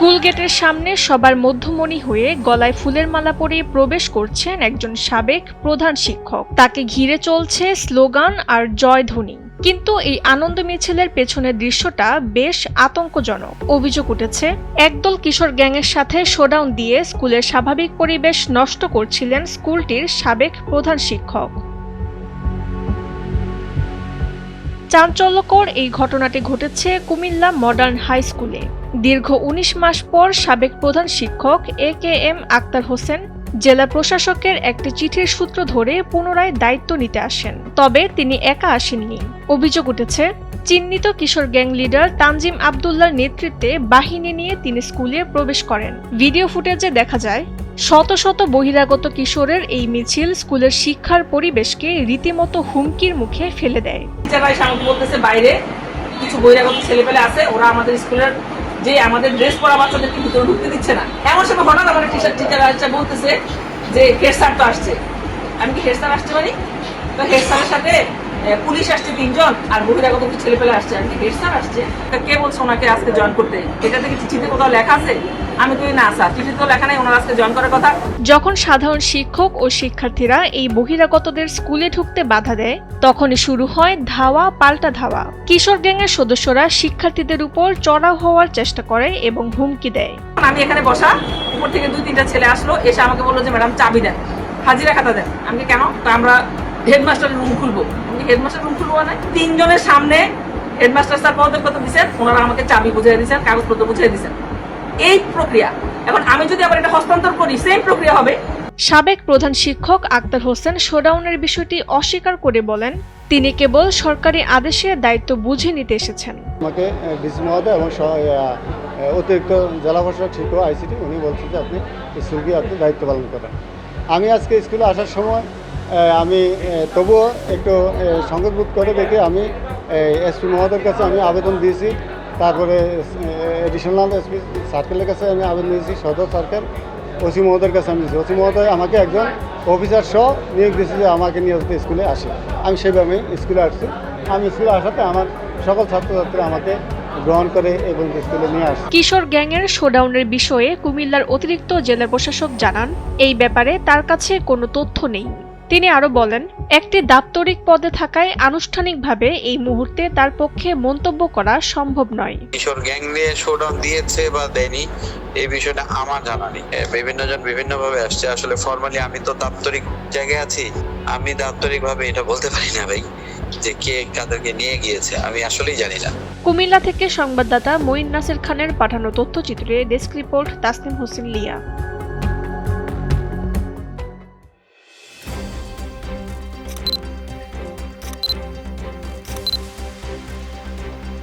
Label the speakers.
Speaker 1: School গেটের সামনে সবার মধ্যমণি হয়ে গলায় ফুলের মালা পরিয়ে প্রবেশ করছেন একজন সাবেক প্রধান শিক্ষক। তাকে ঘিরে চলছে স্লোগান আর জয়ধ্বনি। কিন্তু এই আনন্দ মিছিলের পেছনের দৃশ্যটা বেশ আতঙ্কজনক। অভিযোগ উঠেছে, একদল কিশোর গ্যাংয়ের সাথে শোডাউন দিয়ে স্কুলের স্বাভাবিক পরিবেশ নষ্ট করছিলেন স্কুলটির সাবেক প্রধান শিক্ষক। চাঞ্চল্যকর এই ঘটনাটি ঘটেছে কুমিল্লা মডার্ন হাই স্কুলে। দীর্ঘ ১৯ মাস পর সাবেক প্রধান শিক্ষক AKM আক্তার হোসেন জেলা প্রশাসকের একটি চিঠির সূত্র ধরে পুনরায় দায়িত্ব নিতে আসেন। তবে তিনি একা আসেননি। অভিযোগ উঠেছে, চিহ্নিত কিশোর গ্যাং লিডার তানজিম আব্দুল্লাহর নেতৃত্বে বাহিনী নিয়ে তিনি স্কুলে প্রবেশ করেন। ভিডিও ফুটেজে দেখা যায়, শত শত বহিরাগত কিশোরের এই মিছিল স্কুলের শিক্ষার পরিবেশকে রীতিমতো হুমকির মুখে ফেলে দেয়।
Speaker 2: বলতেছে বাইরে কিছু বহিরাগত ছেলেপেলে আছে, ওরা আমাদের স্কুলের যে আমাদের ড্রেস পরা বাচ্চাদেরকে ভিতরে ঢুকতে দিচ্ছে না। এমন সময় হঠাৎ আমার টিচার আসছে, বলতেছে যে হেড স্যার তো আসছে। আমি কি হেড স্যার আসছে মানে? তো হেড স্যারের সাথে পুলিশ আসছে ৩ জন আর বহিরাগত কিছু ছেলেপেলে আসছে। আমি কি হেড স্যার আসছে? কে বলছে ওনাকে আজকে জয়েন করতে? এটা থেকে চিঠিতে কোথাও লেখা আছে? আমি তো না স্যার, চিঠিতে তো লেখা নাই ওনার আজকে জয়েন করার কথা।
Speaker 1: যখন সাধারণ শিক্ষক ও শিক্ষার্থীরা এই বহিরাগতদের স্কুলে ঢুকতে বাধা দেয়, তখনই শুরু হয় ধাওয়া পাল্টা ধাওয়া। কিশোর গ্যাংয়ের সদস্যরা শিক্ষার্থীদের উপর চড়াও হওয়ার চেষ্টা করে এবং হুমকি দেয়।
Speaker 2: আমি এখানে বসা, উপর থেকে ২-৩টা ছেলে আসলো, এসে আমাকে বললো যে ম্যাডাম চাবি দেন, হাজিরা খাতা দেন। আমি কেন? তো আমরা হেডমাস্টারের রুম খুলবো। আমি হেডমাস্টার রুম খুলবো না। ৩ জনের সামনে হেডমাস্টার স্যার পদত্যাগ করতে দিচ্ছেন, ওনারা আমাকে চাবি বুঝিয়ে দিচ্ছেন, কাগজপত্র বুঝিয়ে দিচ্ছেন। এই প্রক্রিয়া। এখন আমি যদি আবার এটা হস্তান্তর করি, সেম প্রক্রিয়া হবে।
Speaker 1: সাবেক প্রধান শিক্ষক আক্তার হোসেন শোডাউনের বিষয়টি অস্বীকার করে বলেন, তিনি কেবল সরকারি আদেশে দায়িত্ব বুঝে নিতে এসেছেন।
Speaker 3: আমাকে ডিসি মহোদয় এবং অতিরিক্ত জেলা প্রশাসক শিক্ষক ICT উনি বলছেন যে আপনি স্কুল গিয়ে আপনি দায়িত্ব পালন করেন। আমি আজকে স্কুলে আসার সময় আমি তবুও একটু সংকটবোধ করে দেখে আমি SP মহোদয়ের কাছে আমি আবেদন দিয়েছি। তারপরে এডিশনাল SP সার্কেলের কাছে আমি আবেদন দিয়েছি, সদর সার্কেল OC মহোদয়ের কাছে আমি দিয়েছি। OC মহোদয় আমাকে একজন অফিসার সহ নিয়োগ দিয়েছে যে আমাকে নিয়ে স্কুলে আসে। আমি সেভাবে স্কুলে আসছি। আমি স্কুলে আসাতে আমার সকল ছাত্রছাত্রীরা আমাকে গ্রহণ করে এবং স্কুলে নিয়ে আসে।
Speaker 1: কিশোর গ্যাংয়ের শোডাউনের বিষয়ে কুমিল্লার অতিরিক্ত জেলা প্রশাসক জানান, এই ব্যাপারে তার কাছে কোনো তথ্য নেই। তিনি আরো বলেন, একটি দাপ্তরিক পদে থাকায় আনুষ্ঠানিকভাবে এই মুহূর্তে তার পক্ষে মন্তব্য করা সম্ভব নয়।
Speaker 4: কিশোর গ্যাং নিয়ে শোডাউন দিয়েছে বা দেয়নি এই বিষয়টা আমার জানা নেই। বিভিন্ন জন বিভিন্ন ভাবে আসছে। আসলে ফর্মালি আমি তো দাপ্তরিক জায়গায় আছি, আমি দাপ্তরিক ভাবে এটা বলতে পারি না ভাই যে কে কাদেরকে নিয়ে গিয়েছে, আমি আসলেই জানি না।
Speaker 1: কুমিল্লা থেকে সংবাদদাতা মঈন নাসির খানের পাঠানো তথ্যচিত্রে ডেস্ক রিপোর্ট তাসনিম হোসেন লিয়া।